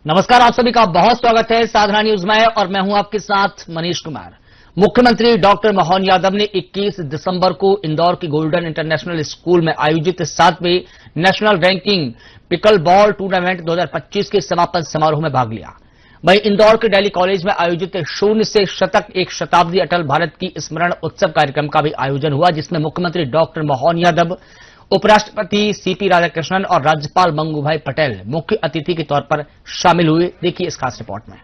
नमस्कार, आप सभी का बहुत स्वागत है साधना न्यूज में और मैं हूं आपके साथ मनीष कुमार। मुख्यमंत्री डॉक्टर मोहन यादव ने 21 दिसंबर को इंदौर के गोल्डन इंटरनेशनल स्कूल में आयोजित 7वें national ranking pickleball tournament 2025 के समापन समारोह में भाग लिया। वहीं इंदौर के डेली कॉलेज में आयोजित शून्य से शतक एक शताब्दी अटल भारत की स्मरण उत्सव कार्यक्रम का भी आयोजन हुआ, जिसमें मुख्यमंत्री डॉक्टर मोहन यादव, उपराष्ट्रपति सीपी राधाकृष्णन और राज्यपाल मंगूभाई पटेल मुख्य अतिथि के तौर पर शामिल हुए। देखिए इस खास रिपोर्ट में।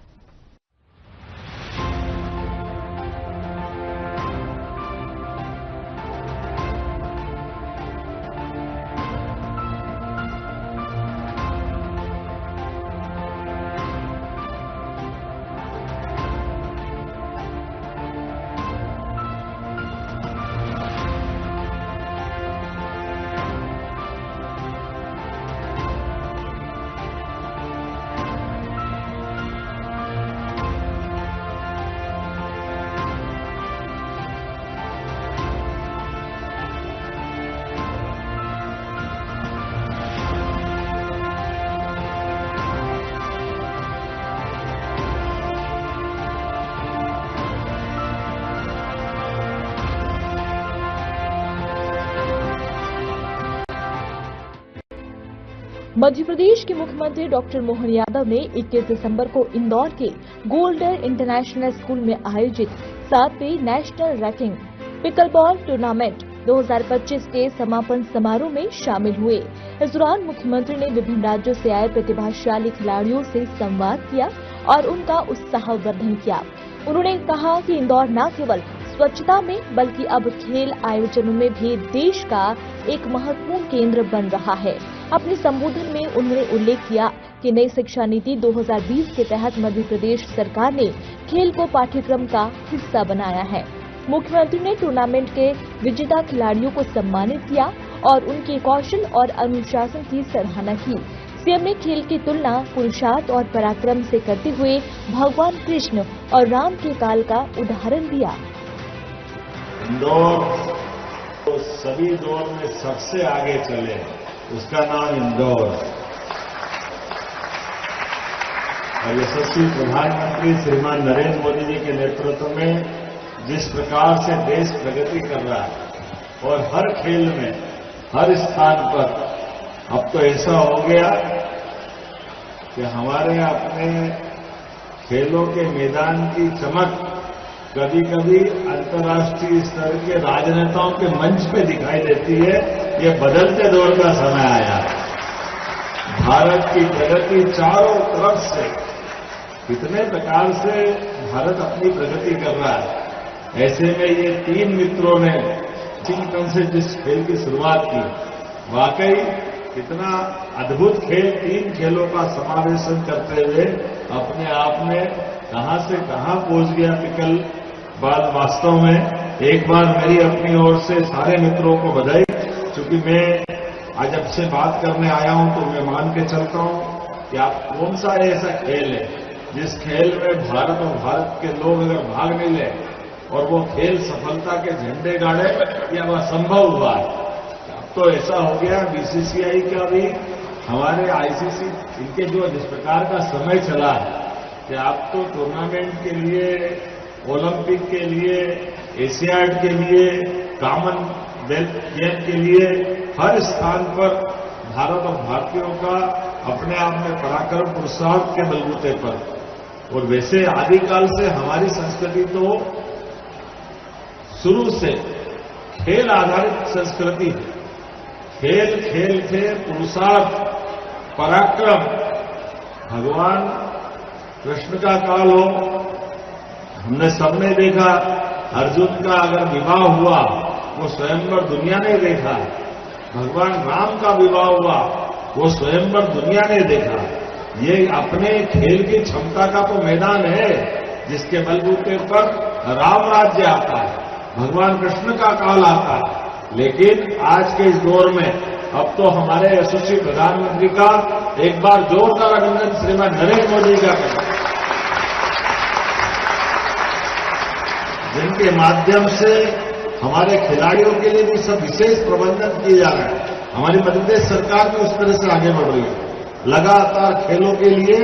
मध्य प्रदेश के मुख्यमंत्री डॉक्टर मोहन यादव ने 21 दिसंबर को इंदौर के गोल्डन इंटरनेशनल स्कूल में आयोजित 7वें नेशनल रैंकिंग पिकलबॉल टूर्नामेंट 2025 के समापन समारोह में शामिल हुए। इस दौरान मुख्यमंत्री ने विभिन्न राज्यों से आए प्रतिभाशाली खिलाड़ियों से संवाद किया और उनका उत्साहवर्धन किया। उन्होंने कहा कि इंदौर न केवल स्वच्छता में बल्कि अब खेल आयोजनों में भी देश का एक महत्वपूर्ण केंद्र बन रहा है। अपने संबोधन में उन्होंने उल्लेख किया कि नई शिक्षा नीति 2020 के तहत मध्य प्रदेश सरकार ने खेल को पाठ्यक्रम का हिस्सा बनाया है। मुख्यमंत्री ने टूर्नामेंट के विजेता खिलाड़ियों को सम्मानित किया और उनके कौशल और अनुशासन की सराहना की। सीएम ने खेल की तुलना पुरुषार्थ और पराक्रम से करते हुए भगवान कृष्ण और राम के काल का उदाहरण दिया। इंदौर तो सभी दौर में सबसे आगे चले, उसका नाम इंदौर। और यशस्वी प्रधानमंत्री श्रीमान नरेंद्र मोदी जी के नेतृत्व में जिस प्रकार से देश प्रगति कर रहा है और हर खेल में हर स्थान पर अब तो ऐसा हो गया कि हमारे अपने खेलों के मैदान की चमक कभी कभी अंतर्राष्ट्रीय स्तर के राजनेताओं के मंच पे दिखाई देती है। ये बदलते दौर का समय आया। भारत की प्रगति चारों तरफ से कितने प्रकार से भारत अपनी प्रगति कर रहा है। ऐसे में ये तीन मित्रों ने चिंतन से जिस खेल की शुरुआत की, वाकई कितना अद्भुत खेल, तीन खेलों का समावेशन करते हुए अपने आप में कहां से कहां पहुंच गया पिकल बॉल। वास्तव में एक बार मेरी अपनी ओर से सारे मित्रों को बधाई। चूंकि मैं आज आपसे बात करने आया हूं तो मैं मान के चलता हूं कि आप कौन सा ऐसा खेल है जिस खेल में भारत और भारत के लोग अगर भाग नहीं ले और वो खेल सफलता के झंडे गाड़े, या वह संभव हुआ है। अब तो ऐसा हो गया, बीसीसीआई का भी, हमारे आईसीसी, इनके जो जिस प्रकार का समय चला है कि आप तो टूर्नामेंट के लिए, ओलंपिक के लिए, एशियाड के लिए, कॉमनवेल्थ गेम के लिए हर स्थान पर भारत और भारतीयों का अपने आप में पराक्रम पुरुषार्थ के बलबूते पर। और वैसे आदिकाल से हमारी संस्कृति तो शुरू से खेल आधारित संस्कृति है। खेल खेल थे, पुरुषार्थ, पराक्रम। भगवान कृष्ण का काल हो, हमने सबने देखा। अर्जुन का अगर विवाह हुआ वो स्वयंवर दुनिया ने देखा। भगवान राम का विवाह हुआ वो स्वयंवर दुनिया ने देखा। ये अपने खेल की क्षमता का तो मैदान है जिसके बलबूते पर राम राज्य आता है, भगवान कृष्ण का काल आता है। लेकिन आज के इस दौर में अब तो हमारे यशस्वी प्रधानमंत्री का एक बार जोरदार अभिनंदन श्रीमान नरेंद्र मोदी का करें, जिनके माध्यम से हमारे खिलाड़ियों के लिए भी सब विशेष प्रबंधन किए जा रहे हैं। हमारी मध्य प्रदेश सरकार भी उस तरह से आगे बढ़ रही है। लगातार खेलों के लिए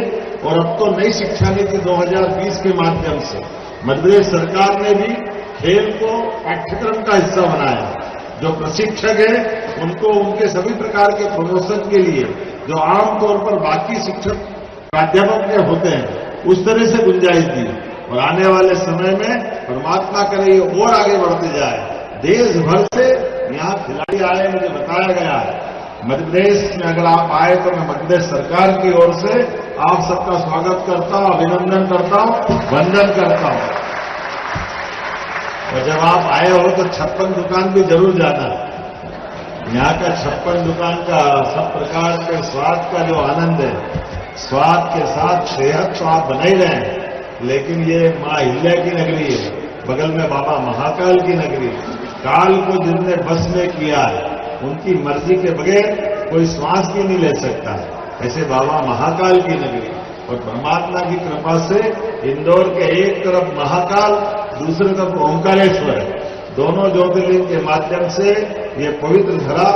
और अब तो नई शिक्षा नीति 2020 के माध्यम से मध्य प्रदेश सरकार ने भी खेल को पाठ्यक्रम का हिस्सा बनाया। जो प्रशिक्षक है उनको उनके सभी प्रकार के प्रमोशन के लिए जो आमतौर पर बाकी शिक्षक प्राध्यापक के होते हैं उस तरह से गुंजाइश दी और आने वाले समय में परमात्मा करे ये और आगे बढ़ते जाए। देश भर से यहाँ खिलाड़ी आए, मुझे बताया गया है। मध्य प्रदेश में अगर आप आए तो मैं मध्य प्रदेश सरकार की ओर से आप सबका स्वागत करता हूं, अभिनंदन करता हूं, वंदन करता हूं। और जब आप आए हो तो 56 दुकान भी जरूर जाना। यहाँ का 56 दुकान का सब प्रकार के स्वाद का जो आनंद है, स्वाद के साथ सेहत तो आप बना ही रहे हैं, लेकिन ये माँ अहिल्या की नगरी है, बगल में बाबा महाकाल की नगरी। काल को जिनने बस में किया है उनकी मर्जी के बगैर कोई श्वास भी नहीं ले सकता है। ऐसे बाबा महाकाल की नगरी और परमात्मा की कृपा से इंदौर के एक तरफ महाकाल, दूसरी तरफ ओंकारेश्वर है। दोनों ज्योतिर्लिंग के माध्यम से ये पवित्र धरा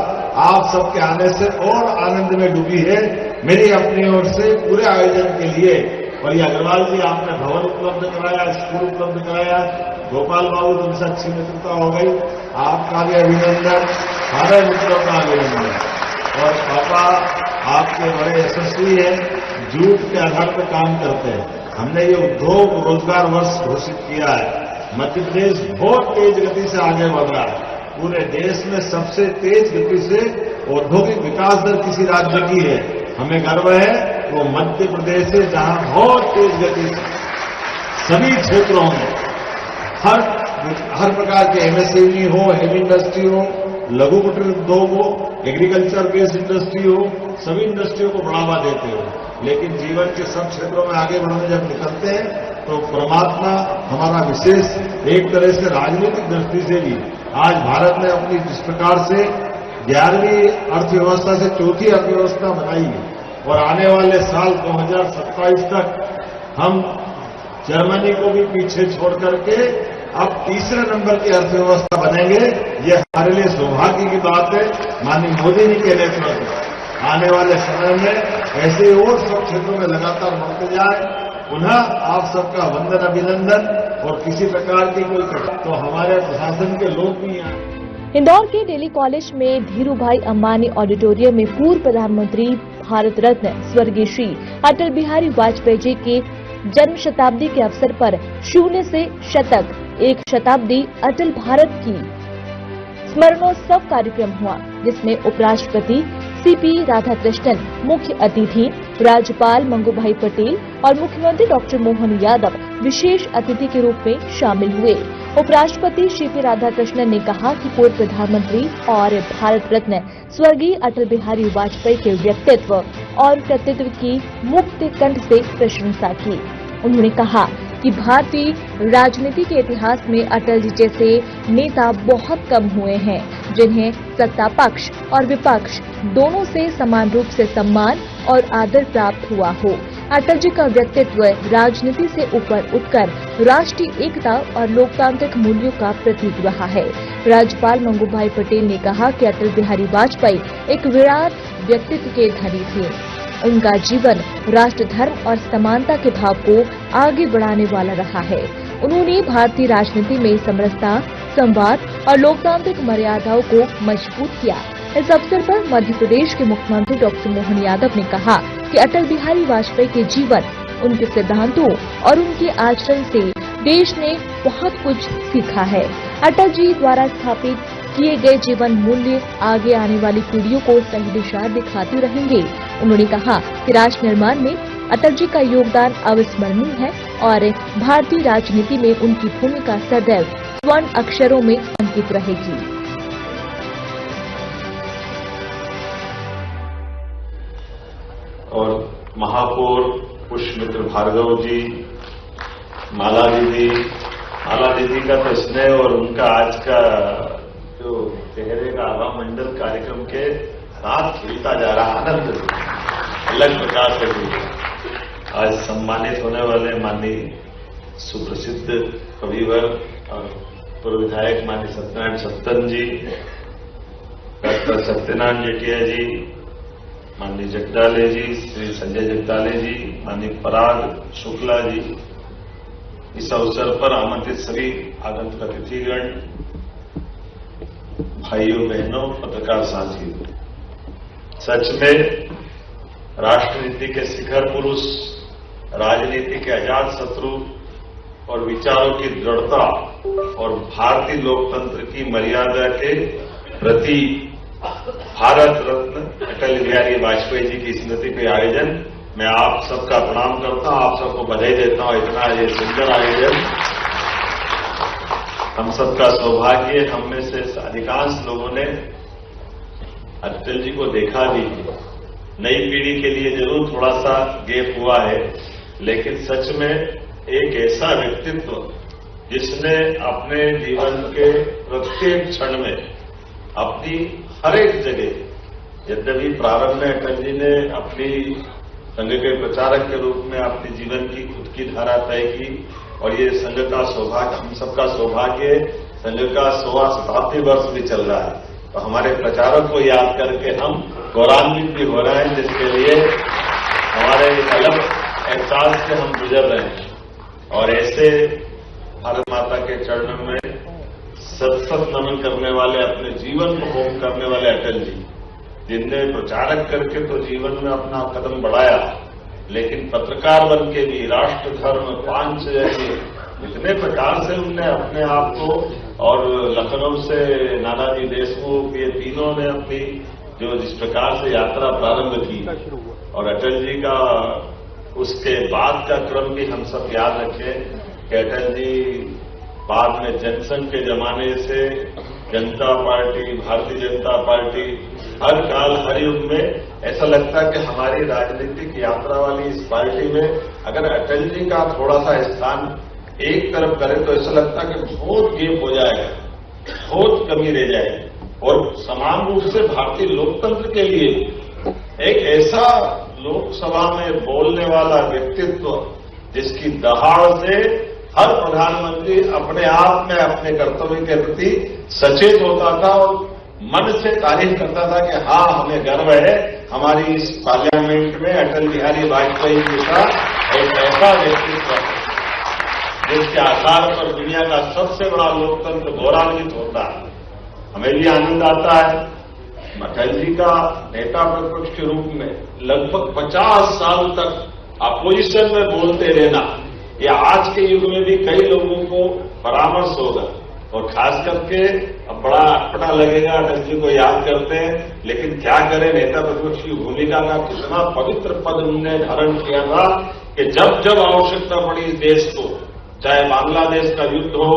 आप सबके आने से और आनंद में डूबी है। मेरी अपनी ओर से पूरे आयोजन के लिए, और ये अग्रवाल जी आपने भवन उपलब्ध कराया, स्कूल उपलब्ध कराया, गोपाल बाबू तुमसे अच्छी मित्रता हो गई, आपका भी अभिनंदन, सारे मित्रों का अभिनंदन। और पापा आपके बड़े यशस्वी हैं, झूठ के आधार पर काम करते हैं। हमने ये उद्योग रोजगार वर्ष घोषित किया है। मध्य प्रदेश बहुत तेज गति से आगे बढ़ रहा है। पूरे देश में सबसे तेज गति से औद्योगिक विकास दर किसी राज्य की है, हमें गर्व है वो मध्य प्रदेश है, जहां बहुत तेज गति से सभी क्षेत्रों में हर प्रकार के एमएसएमई हो, हेवी इंडस्ट्री हो, लघु कुटीर उद्योग हो, एग्रीकल्चर बेस्ड इंडस्ट्री हो, सभी इंडस्ट्रियों को बढ़ावा देते हो। लेकिन जीवन के सब क्षेत्रों में आगे बढ़ने जब निकलते हैं तो परमात्मा हमारा विशेष एक तरह से राजनीतिक दृष्टि से भी आज भारत ने अपनी जिस प्रकार से 11वीं अर्थव्यवस्था से चौथी अर्थव्यवस्था बनाई है और आने वाले साल 2027 तक हम जर्मनी को भी पीछे छोड़ करके अब तीसरे नंबर की अर्थव्यवस्था बनेंगे। ये हमारे लिए सौभाग्य की बात है। माननीय मोदी जी के नेतृत्व में आने वाले समय में ऐसे और सब क्षेत्रों में लगातार बढ़ते जाए। पुनः आप सबका वंदन, अभिनंदन। और किसी प्रकार की कोई तो हमारे प्रशासन के लोग भी यहाँ। इंदौर के डेली कॉलेज में धीरू भाई अंबानी ऑडिटोरियम में पूर्व प्रधानमंत्री भारत रत्न स्वर्गीय श्री अटल बिहारी वाजपेयी जी के जन्म शताब्दी के अवसर पर शून्य से शतक, एक शताब्दी अटल भारत की स्मरणोत्सव कार्यक्रम हुआ, जिसमें उपराष्ट्रपति सीपी राधाकृष्णन मुख्य अतिथि, राज्यपाल मंगूभाई पटेल और मुख्यमंत्री डॉक्टर मोहन यादव विशेष अतिथि के रूप में शामिल हुए। उपराष्ट्रपति सीपी राधाकृष्णन ने कहा कि पूर्व प्रधानमंत्री और भारत रत्न स्वर्गीय अटल बिहारी वाजपेयी के व्यक्तित्व और कृतित्व की मुक्त कंठ से प्रशंसा की। उन्होंने कहा कि भारतीय राजनीति के इतिहास में अटल जी जैसे नेता बहुत कम हुए हैं जिन्हें सत्ता पक्ष और विपक्ष दोनों से समान रूप से सम्मान और आदर प्राप्त हुआ हो। अटल जी का व्यक्तित्व राजनीति से ऊपर उठकर राष्ट्रीय एकता और लोकतांत्रिक मूल्यों का प्रतीक रहा है। राज्यपाल मंगूभाई पटेल ने कहा कि अटल बिहारी वाजपेयी एक विराट व्यक्तित्व के धनी थे। उनका जीवन राष्ट्र धर्म और समानता के भाव को आगे बढ़ाने वाला रहा है। उन्होंने भारतीय राजनीति में समरसता, संवाद और लोकतांत्रिक मर्यादाओं को मजबूत किया। इस अवसर पर मध्य प्रदेश के मुख्यमंत्री डॉक्टर मोहन यादव ने कहा कि अटल बिहारी वाजपेयी के जीवन, उनके सिद्धांतों और उनके आचरण से देश ने बहुत कुछ सीखा है। अटल जी द्वारा स्थापित किए गए जीवन मूल्य आगे आने वाली पीढ़ियों को सही दिशा दिखाते रहेंगे। उन्होंने कहा कि राष्ट्र निर्माण में अटल जी का योगदान अविस्मरणीय है और भारतीय राजनीति में उनकी भूमिका सदैव स्वर्ण अक्षरों में अंकित रहेगी। और महापौर पुष्पमित्र भार्गव जी, माला दीदी का तो स्नेह और उनका आज का जो चेहरे का आभा मंडल कार्यक्रम के साथ खिलता जा रहा आनंद अलग प्रकार से हुआ। आज सम्मानित होने वाले माननीय सुप्रसिद्ध कविवर और पूर्व विधायक माननीय सत्यनारायण सत्तन जी, डॉक्टर सत्यनारायण जेठिया जी, माननीय जगदाले जी, श्री संजय जगदाले जी, माननीय पराग शुक्ला जी, इस अवसर पर आमंत्रित सभी आगंतुक अतिथिगण, भाइयों बहनों, पत्रकार साथियों, सच में राष्ट्रनीति के शिखर पुरुष, राजनीति के अजात शत्रु और विचारों की दृढ़ता और भारतीय लोकतंत्र की मर्यादा के प्रति भारत रत्न अटल बिहारी वाजपेयी जी की स्मृति पे आयोजन, मैं आप सबका प्रणाम करता हूं, आप सबको बधाई देता हूं। इतना ये सुंदर आयोजन, हम सबका सौभाग्य, हम में से अधिकांश लोगों ने अटल जी को देखा भी है। नई पीढ़ी के लिए जरूर थोड़ा सा गैप हुआ है, लेकिन सच में एक ऐसा व्यक्तित्व जिसने अपने जीवन के प्रत्येक क्षण में अपनी हर एक जगह, यद्यपि प्रारंभ में अटल जी ने अपनी संघ के प्रचारक के रूप में अपनी जीवन की खुद की धारा तय की, और ये संघ का सौभाग्य, हम सबका सौभाग्य, संघ का 100वां शताब्दी वर्ष भी चल रहा है, तो हमारे प्रचारक को याद करके हम गौरवान्वित भी हो रहे हैं, जिसके लिए हमारे अलग एहसास से हम गुजर रहे हैं। और ऐसे भारत माता के चरणों में सत नमन करने वाले, अपने जीवन को होम करने वाले अटल जी, जिनने प्रचारक करके तो जीवन में अपना कदम बढ़ाया, लेकिन पत्रकार बन के भी राष्ट्र, धर्म, पांच जैसे इतने प्रकार से उनने अपने आप को, और लखनऊ से नानाजी देशमुख, ये तीनों ने अपनी जो जिस प्रकार से यात्रा प्रारंभ की, और अटल जी का उसके बाद का क्रम भी हम सब याद रखें कि अटल जी बाद में जनसंघ के जमाने से जनता पार्टी, भारतीय जनता पार्टी, हर काल हर युग में ऐसा लगता है कि हमारी राजनीतिक यात्रा वाली इस पार्टी में अगर अटल जी का थोड़ा सा स्थान एक तरफ करे तो ऐसा लगता है कि बहुत गेप हो जाएगा, बहुत कमी रह जाएगी। और समान रूप से भारतीय लोकतंत्र के लिए एक ऐसा लोकसभा में बोलने वाला व्यक्तित्व, जिसकी दहाड़ से हर प्रधानमंत्री अपने आप में अपने कर्तव्य के प्रति सचेत होता था और मन से तारीफ करता था कि हाँ, हमें गर्व है हमारी इस पार्लियामेंट में अटल बिहारी वाजपेयी जी का एक ऐसा व्यक्तित्व है जिसके आधार पर दुनिया का सबसे बड़ा लोकतंत्र गौरवान्वित होता है। हमें भी आनंद आता है अटल जी का नेता प्रतिपक्ष के रूप में लगभग 50 साल तक अपोजिशन में बोलते रहना, ये आज के युग में भी कई लोगों को परामर्श होगा, और खास करके अब बड़ा अटपटा लगेगा, अटल जी को याद करते हैं, लेकिन क्या करें, नेता प्रतिपक्ष की भूमिका का कितना पवित्र पद उन्होंने धारण किया था कि जब जब आवश्यकता पड़ी इस देश को, चाहे बांग्लादेश का युद्ध हो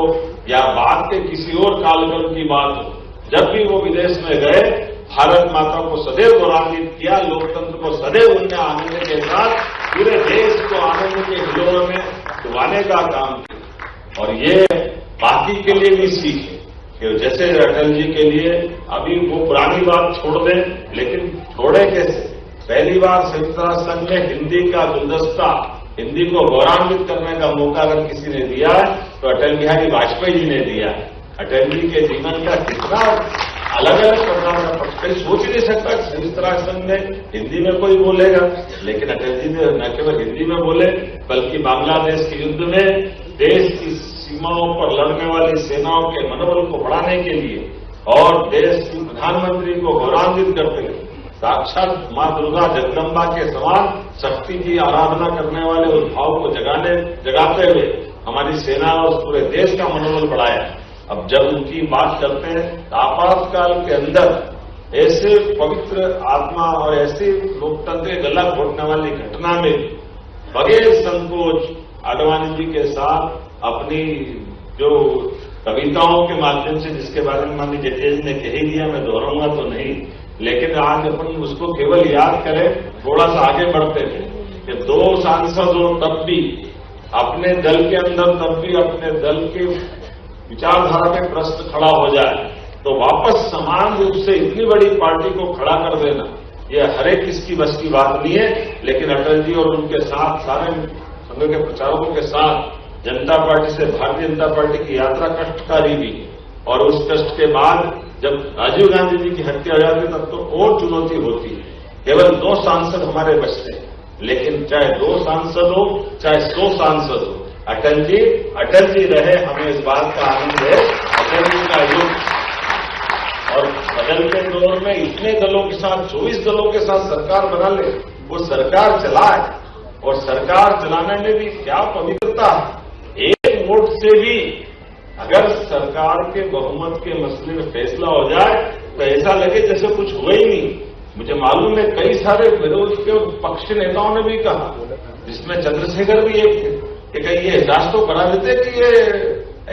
या बाद के किसी और कालखंड की बात हो, जब भी वो विदेश में गए, भारत माता को सदैव गौरवान्वित किया, लोकतंत्र को सदैव उनने आनंद के साथ पूरे देश को आनंद के हिलोरों में डुबाने का काम किया। और ये बाकी के लिए भी सीख है कि जैसे अटल जी के लिए अभी वो पुरानी बात छोड़ दें, लेकिन छोड़े कैसे। पहली बार संयुक्त राष्ट्र संघ में हिंदी का गुलदस्ता, हिंदी को गौरवान्वित करने का मौका अगर किसी ने दिया है तो अटल बिहारी वाजपेयी जी ने दिया है। अटल जी के जीवन का कितना अलग अलग प्रकार का, कहीं सोच ही नहीं सकता संयुक्त राष्ट्र संघ में हिंदी में कोई बोलेगा, लेकिन अटल जी ने न केवल हिंदी में बोले बल्कि बांग्लादेश के युद्ध में देश की सीमाओं पर लड़ने वाली सेनाओं के मनोबल को बढ़ाने के लिए और देश की प्रधानमंत्री को गौरवान्वित करते हुए साक्षात मां दुर्गा जगदम्बा के समान शक्ति की आराधना करने वाले उस भाव को जगाते हुए हमारी सेना और पूरे देश का मनोबल बढ़ाया। अब जब उनकी बात करते हैं तो आपातकाल के अंदर ऐसे पवित्र आत्मा और ऐसी लोकतंत्र गला घोटने वाली घटना में बगैर संकोच आडवाणी जी के साथ अपनी जो कविताओं के माध्यम से, जिसके बारे में माननीय जटेल ने कह ही दिया, मैं दोहराऊंगा तो नहीं, लेकिन आज अपन उसको केवल याद करें, थोड़ा सा आगे बढ़ते थे कि 2 सांसद हो तब भी अपने दल के अंदर, तब भी अपने दल के विचारधारा में प्रश्न खड़ा हो जाए तो वापस समान रूप से इतनी बड़ी पार्टी को खड़ा कर देना, यह हर एक किसकी बस की बात नहीं है। लेकिन अटल जी और उनके साथ सारे संघ के प्रचारकों के साथ जनता पार्टी से भारतीय जनता पार्टी की यात्रा कष्टकारी भी, और उस कष्ट के बाद जब राजीव गांधी जी की हत्या हो जाती तब तो और चुनौती होती है केवल 2 सांसद हमारे बचते हैं, लेकिन चाहे 2 सांसद हो चाहे 100 सांसद हो, अटल जी रहे, हमें इस बात का आनंद है। अटल जी का युग और बदलते दौर में इतने दलों के साथ 24 दलों के साथ सरकार बना ले, वो सरकार चलाए, और सरकार चलाने में भी क्या पवित्रता है। एक वोट से भी अगर सरकार के बहुमत के मसले में फैसला हो जाए तो ऐसा लगे जैसे कुछ हुआ ही नहीं। मुझे मालूम है कई सारे विरोध के और पक्ष नेताओं ने भी कहा, जिसमें चंद्रशेखर भी एक थे, कि कहीं ये एहसास तो करा देते कि ये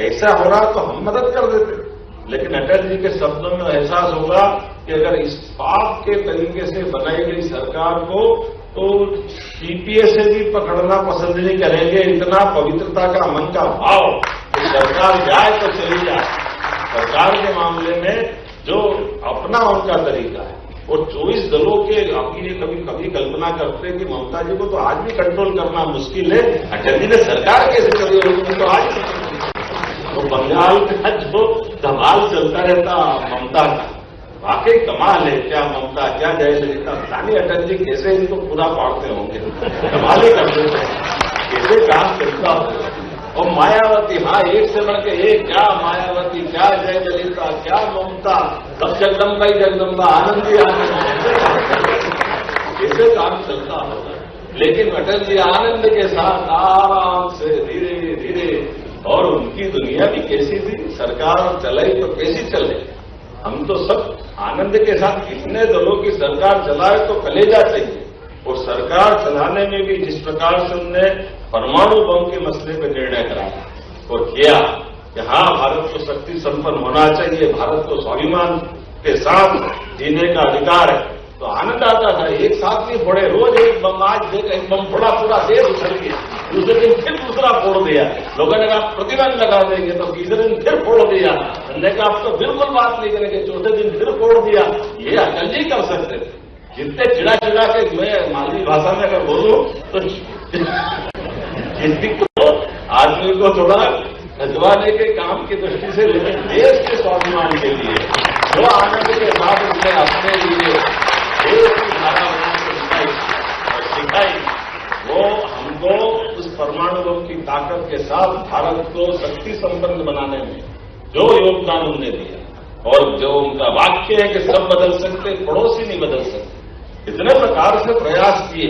ऐसा हो रहा तो हम मदद कर देते। लेकिन अटल जी के शब्दों में एहसास होगा कि अगर इस पाप के तरीके से बनाई गई सरकार को तो सीपीए से भी पकड़ना पसंद नहीं करेंगे। इतना पवित्रता का मन का भाव कि सरकार जाए तो चली जाए। सरकार के मामले में जो अपना उनका तरीका है, और 24 दलों के आप ये कभी कल्पना करते हैं कि ममता जी को तो आज भी कंट्रोल करना मुश्किल है, अटल जी ने सरकार कैसे करी होगी तो आज। तो बंगाल का जो धमाल चलता रहता ममता का, वाकई कमाल है। क्या ममता, क्या जयललिता, पता नहीं अटल जी कैसे इनको पूरा पाड़ते होंगे, कमाल ही कर देते हैं, कैसे काम करता हो। और मायावती, हाँ, एक से बढ़ के एक, क्या मायावती, क्या जयललिता, क्या ममता, सब जगदम्बा ही जगदम्बा, आनंद ही आनंद, कैसे काम चलता होगा। लेकिन अटल जी आनंद के साथ आराम से धीरे धीरे, और उनकी दुनिया भी कैसी थी, सरकार चलाई तो कैसी चले। हम तो सब आनंद के साथ कितने दलों की सरकार चलाए तो कलेजा चाहिए। और सरकार चलाने में भी जिस प्रकार से उनने परमाणु बम के मसले पर निर्णय कराया और किया कि हाँ, भारत को शक्ति संपन्न होना चाहिए, भारत को स्वाभिमान के साथ जीने का अधिकार है, तो आनंद आता था। एक साथ नहीं फोड़े, रोज एक बम, आज एक बम फोड़ा, पूरा देश उछल गया, दूसरे दिन फिर दूसरा फोड़ दिया। लोगों ने कहा प्रतिबंध लगा देंगे, तो तीसरे दिन फिर फोड़ दिया। हमने कहा आप तो बिल्कुल बात नहीं करेंगे, चौथे दिन फिर फोड़ दिया। ये अटल जी कर सकते थे। जितने चिड़ा चिड़ा के मैं मालवी भाषा में अगर बोलूं तो किसी को आदमी को थोड़ा खजवाने के काम की दृष्टि से, लेकिन देश के स्वाभिमान के लिए जो आनंद के साथ उसने अपने लिए देश की धारा बनाकर सिखाई, वो हमको उस परमाणु बम की ताकत के साथ भारत को शक्ति संपन्न बनाने में जो योगदान उन्होंने दिया, और जो उनका वाक्य है कि सब बदल सकते, पड़ोसी नहीं बदल सकते, इतने प्रकार से प्रयास किए,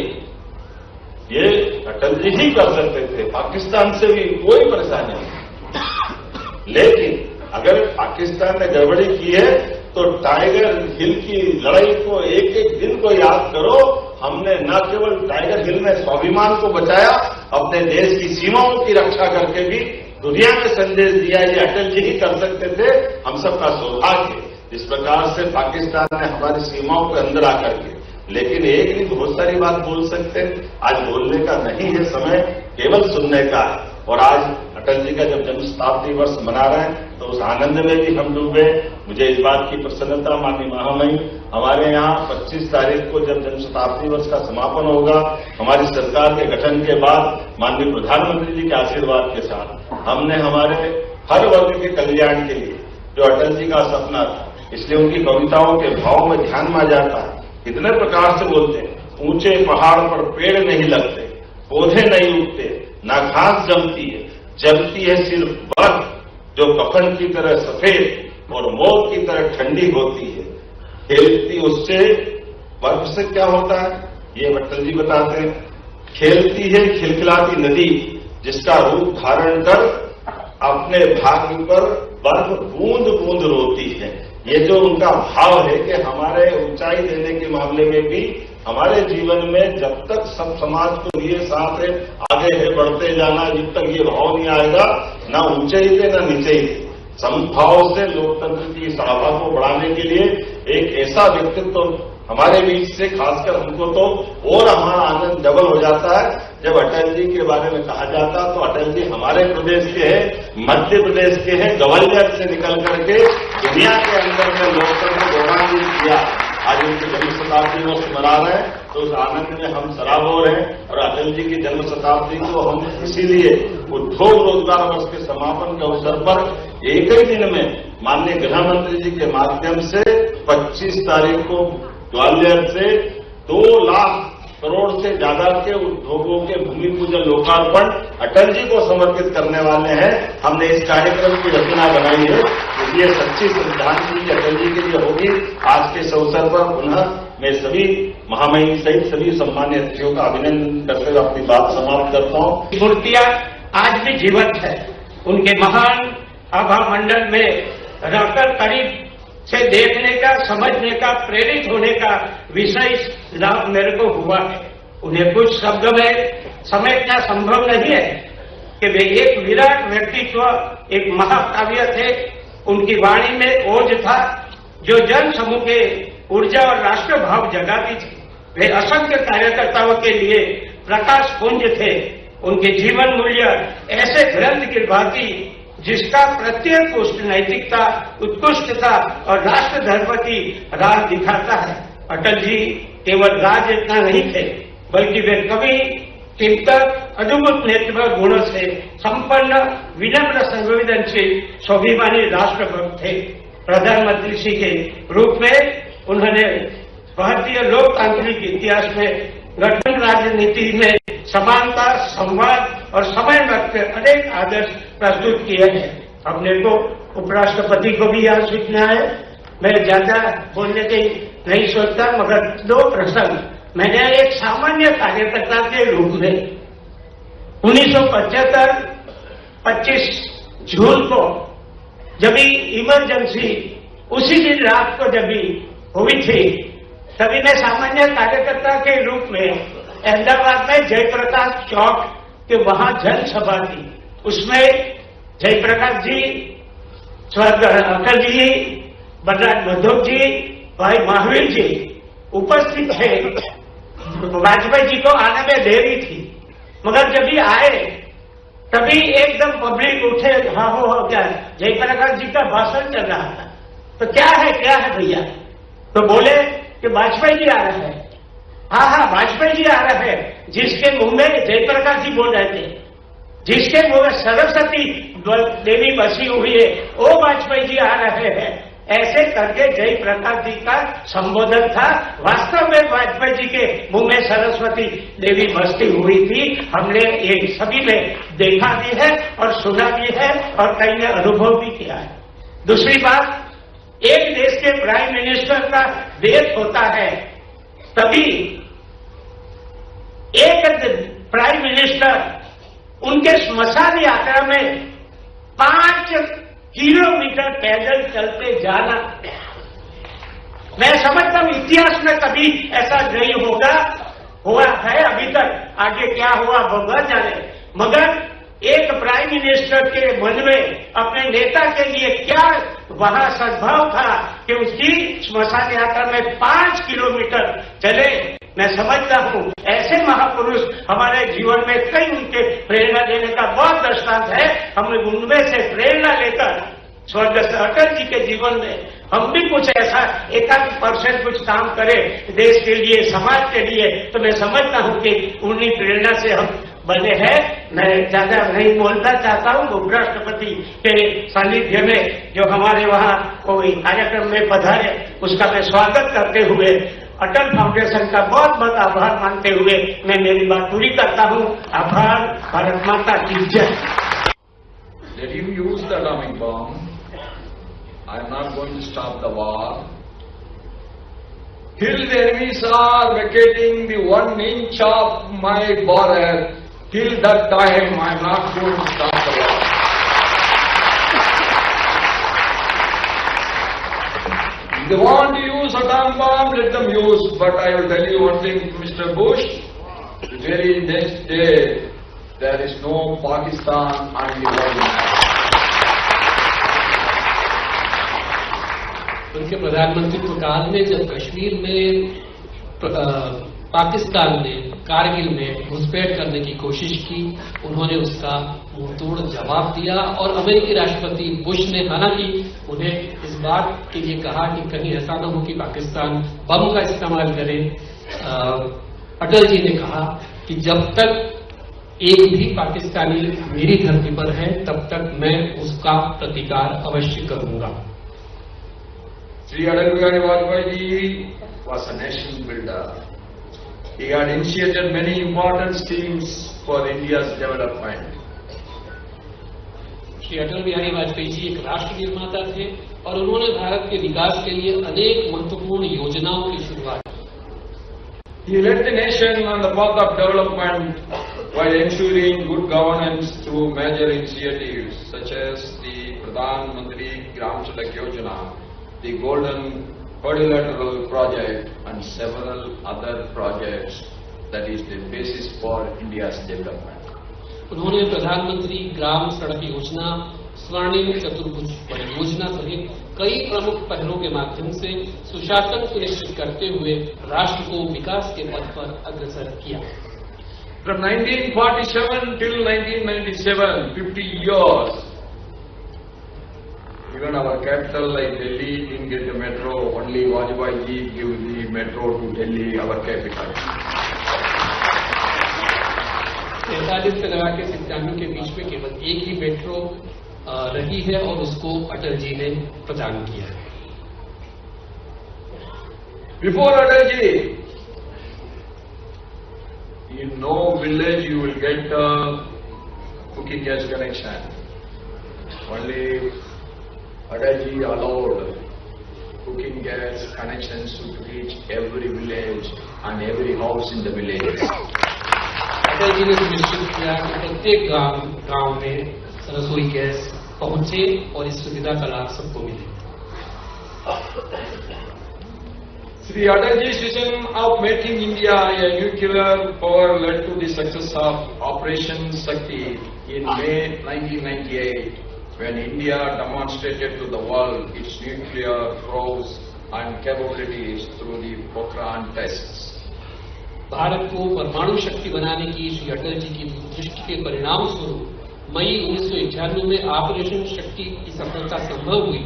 ये अटल जी ही कर सकते थे। पाकिस्तान से भी कोई परेशानी नहीं। लेकिन अगर पाकिस्तान ने गड़बड़ी की है तो टाइगर हिल की लड़ाई को एक एक दिन को याद करो। हमने न केवल टाइगर हिल में स्वाभिमान को बचाया, अपने देश की सीमाओं की रक्षा करके भी दुनिया में संदेश दिया। ये अटल जी ही कर सकते थे। हम सबका सौभाग्य जिस प्रकार से पाकिस्तान ने हमारी सीमाओं के अंदर आकर के, लेकिन एक नहीं बहुत सारी बात बोल सकते हैं। आज बोलने का नहीं है समय, केवल सुनने का है। और आज अटल जी का जब जन्म शताब्दी वर्ष मना रहे हैं तो उस आनंद में भी हम डूबे। मुझे इस बात की प्रसन्नता, माननीय महामहिम, हमारे यहाँ 25 तारीख को जब जन्म शताब्दी वर्ष का समापन होगा, हमारी सरकार के गठन के बाद माननीय प्रधानमंत्री जी के आशीर्वाद के साथ हमने हमारे हर वर्ग के कल्याण के लिए जो अटल जी का सपना था, इसलिए उनकी कविताओं के भाव में ध्यान में जाता है। कितने प्रकार से बोलते हैं, ऊंचे पहाड़ पर पेड़ नहीं लगते, पौधे नहीं उगते, ना घास जमती है सिर्फ बर्फ जो कफन की तरह सफेद और मौत की तरह ठंडी होती है। खेलती उससे, बर्फ से क्या होता है ये अटल जी बताते हैं। खेलती है खिलखिलाती नदी जिसका रूप धारण कर अपने भाग्य पर बर्फ बूंद बूंद रोती है। ये जो उनका भाव है कि हमारे ऊंचाई देने के मामले में भी हमारे जीवन में जब तक सब समाज को लिए साथ है, आगे है बढ़ते जाना, जब तक ये भाव नहीं आएगा, ना ऊंचाई दे ना नीचे दे, समभाव से लोकतंत्र की सभा को बढ़ाने के लिए एक ऐसा व्यक्तित्व हमारे बीच से, खासकर हमको तो और हमारा आनंद डबल हो जाता है जब अटल जी के बारे में कहा जाता। तो अटल जी हमारे प्रदेश के हैं, मध्य प्रदेश के हैं, ग्वालियर से निकल करके दुनिया के अंदर में लोकतंत्र को गौरवान्वित किया। आज उनकी जन्म शताब्दी वर्ष मना रहे हैं तो उस आनंद में हम सराबोर हैं। और अटल जी की जन्म शताब्दी को हम इसीलिए उद्योग रोजगार वर्ष के समापन के अवसर पर एक ही दिन में माननीय गृह मंत्री जी के माध्यम से 25 तारीख को ग्वालियर से 2 लाख करोड़ से ज्यादा के उद्योगों के भूमि पूजन लोकार्पण अटल जी को समर्पित करने वाले हैं। हमने इस कार्यक्रम की रचना बनाई है, ये सच्ची श्रद्धांजलि अटल जी के लिए होगी। आज के इस अवसर पर पुनः मैं सभी महामहिम सहित सभी सम्मान्य अतिथियों का अभिनंदन करते हुए अपनी बात समाप्त करता हूं। मूर्तियां आज भी जीवंत है। उनके महान आभा मंडल में रहकर करीब से देखने का, समझने का, प्रेरित होने का विशेष लाभ मेरे को हुआ है। उन्हें कुछ शब्द में समेटना संभव नहीं है कि वे एक विराट व्यक्तित्व, एक महाकाव्य थे। उनकी वाणी में ओज था जो जन समूह के ऊर्जा और राष्ट्र भाव जगाती थी। वे असंख्य कार्यकर्ताओं के लिए प्रकाश पुंज थे। उनके जीवन मूल्य ऐसे ग्रंथ की भांति जिसका प्रत्येक पुष्ट नैतिकता, उत्कृष्टता और राष्ट्र धर्म की राह दिखाता है। अटल जी केवल राजनेता नहीं थे, बल्कि वे कवि, चिंतक, अद्भुत नेतृत्व गुणों से संपन्न, विनम्र, संवेदनशील, स्वाभिमानी राष्ट्रभक्त थे। प्रधानमंत्री जी के रूप में उन्होंने भारतीय लोकतांत्रिक इतिहास में गठन राजनीति में समानता, संवाद और समय रखते अनेक आदर्श प्रस्तुत किए हैं। अपने को उपराष्ट्रपति को भी याद सीखना है। मैं ज्यादा बोलने की नहीं सोचता, मगर 2 प्रसंग मैंने एक सामान्य कार्यकर्ता के रूप में 1975 25 जून को जब इमरजेंसी उसी दिन रात को जब हुई थी, तभी मैं सामान्य कार्यकर्ता के रूप में अहमदाबाद में जयप्रकाश चौक के वहां जनसभा थी। उसमें जयप्रकाश जी, स्वर्गीय अटल जी, बलराज मधोक जी, भाई महावीर जी उपस्थित थे। वाजपेयी जी को आने में देरी थी, मगर जब भी आए तभी एकदम पब्लिक उठे, हाँ हो क्या जयप्रकाश जी का भाषण चल रहा था। तो क्या है भैया? तो बोले कि वाजपेयी जी आ रहे हैं। हाँ, वाजपेयी जी आ रहे हैं। जिसके मुंह में जयप्रकाश जी बोल रहे थे, जिसके मुंह में सरस्वती देवी बसी हुई है, वो वाजपेयी जी आ रहे हैं। ऐसे करके जयप्रकाश जी का संबोधन था। वास्तव में वाजपेयी जी के मुंह में सरस्वती देवी बसती हुई थी। हमने ये सभी ने देखा भी है और सुना भी है और कई ने अनुभव भी किया है। दूसरी बात, एक देश के प्राइम मिनिस्टर का डेथ होता है, तभी एक प्राइम मिनिस्टर उनके श्मशान यात्रा में 5 किलोमीटर पैदल चलते जाना, मैं समझता हूं इतिहास में कभी ऐसा नहीं हुआ है अभी तक। आगे क्या हुआ भगवान जाने, मगर एक प्राइम मिनिस्टर के मन में अपने नेता के लिए क्या वहां सद्भाव था कि उसकी श्मशान यात्रा में 5 किलोमीटर चले। मैं समझता हूं ऐसे महापुरुष हमारे जीवन में कई उनके प्रेरणा देने का बहुत दृष्टांत है। हमने उनमें से प्रेरणा लेकर स्वर्गस्थ अटल जी के जीवन में हम भी कुछ ऐसा 1-8% कुछ काम करें देश के लिए, समाज के लिए, तो मैं समझता हूं कि उन्हीं प्रेरणा से हम बने हैं। मैं ज्यादा नहीं बोलना चाहता हूं। उपराष्ट्रपति के सानिध्य में जो हमारे वहां कोई कार्यक्रम में पधारे, उसका मैं स्वागत करते हुए अटल फाउंडेशन का बहुत बहुत आभार मानते हुए मैं मेरी बात पूरी करता हूं। आभार। भारत माता की जय। Let him use the atomic bomb. I am not going to stop the war. Till the enemies are vacating the 1 inch of my border, till that time I am not going to stop the war. If they want to use atom bomb, let them use. But I will tell you one thing, Mr. Bush, the very next day, there is no Pakistan on the world. उनके प्रधानमंत्रित्व काल में जब कश्मीर में पाकिस्तान ने कारगिल में घुसपैठ करने की कोशिश की, उन्होंने उसका मुंहतोड़ जवाब दिया। और अमेरिकी राष्ट्रपति बुश ने हालांकि उन्हें इस बात के लिए कहा कि कहीं ऐसा न हो कि पाकिस्तान बम का इस्तेमाल करे। अटल जी ने कहा कि जब तक एक भी पाकिस्तानी मेरी धरती पर है, तब तक मैं उसका प्रतिकार अवश्य करूंगा। Sri Atal Bihari Vajpayee was a nation builder. He had initiated many important schemes for India's development. Shri Atal Bihari Vajpayee ji एक राष्ट्र निर्माता थे और उन्होंने भारत के विकास के लिए अनेक महत्वपूर्ण योजनाओं की शुरुआत की। He led the nation on the path of development while ensuring good governance through major initiatives such as the Pradhan Mantri Gram Sadak Yojana, the Golden Quadrilateral Project, and several other projects that is the basis for India's development. उन्होंने प्रधानमंत्री ग्राम सड़क योजना, स्वर्णिम चतुर्भुज परियोजना सहित कई प्रमुख पहलों के माध्यम से सुशासन सुनिश्चित करते हुए राष्ट्र को विकास के पथ पर अग्रसर किया। From 1947 till 1997, 50 years, even our capital like Delhi didn't get the metro. Only Vajpayee ji gave the metro to Delhi, our capital. 43 से लगा के 97 के बीच में केवल एक ही मेट्रो रही है और उसको अटल जी ने प्रदान किया है। Before Atal ji, in no village you will get a cooking gas connection. Only Atal ji allowed cooking gas connections to reach every village and every house in the village. Atal ji ने सुनिश्चित किया कि प्रत्येक गांव में रसोई गैस पहुंचे और इस सुविधा का लाभ सबको मिले। Sri Atal ji's vision of making India a nuclear power led to the success of Operation Shakti in May 1998, when India demonstrated to the world its nuclear prowess and capabilities through the Pokhran tests. Bharat को परमाणु शक्ति बनाने की श्री अटल जी की दृष्टि के परिणाम स्वरूप मई 1991 में ऑपरेशन शक्ति की सफलता संभव हुई,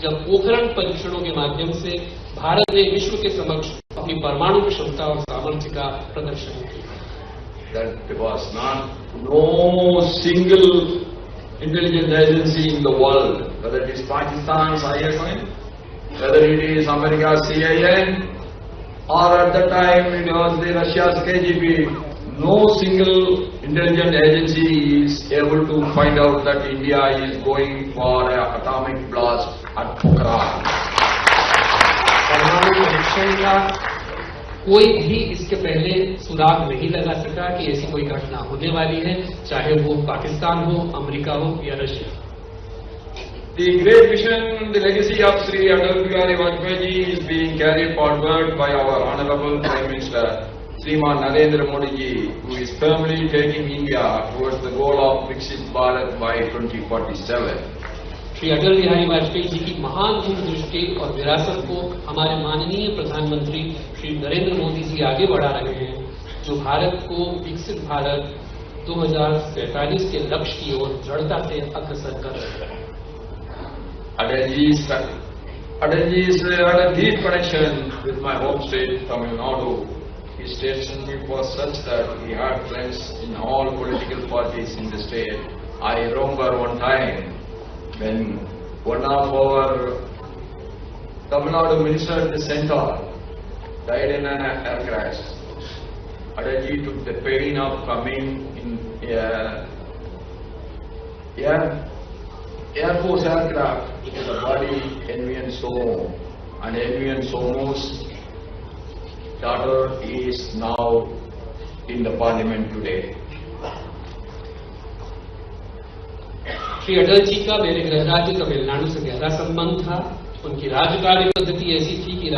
जब पोखरण परीक्षणों के माध्यम से भारत ने विश्व के समक्ष अपनी परमाणु क्षमता और सामर्थ्य का प्रदर्शन किया। That was no single intelligence agency in the world, whether it is Pakistan's ISI, whether it is America's CIA, or at the time it was the Russia's KGB, no single intelligence agency is able to find out that India is going for an atomic blast at Pokhran. परमाणु परीक्षण का कोई भी इसके पहले सुराग नहीं लगा सका कि ऐसी कोई घटना होने वाली है, चाहे वो पाकिस्तान हो, अमेरिका हो या Russia. The great vision, the legacy of Sri Atal Bihari Vajpayee is being carried forward by our Honorable Prime Minister, Shriman Narendra Modi ji, who is firmly taking India towards the goal of Viksit Bharat by 2047. Shri Atal Bihari Vajpayee ji की महान दूरदृष्टि और विरासत को हमारे माननीय प्रधानमंत्री श्री नरेंद्र मोदी जी आगे बढ़ा रहे हैं, जो भारत को विकसित भारत 2047 के लक्ष्य की ओर दृढ़ता से अग्रसर कर रहे हैं। Atal ji had a deep connection with my home state, Tamil Nadu. His statesmanship was such that he had friends in all political parties in the state. I remember one time when one of our Tamil Nadu minister at the center died in an air crash. Atal ji took the pain of coming in Air Force aircraft to the body NVN Somo, and NVN Somo's daughter is now in the parliament today. Shri Atal ji का मेरे गृह राज्य तमिलनाडु से गहरा संबंध था। उनकी राज्य कार्य पद्धति ऐसी थी कि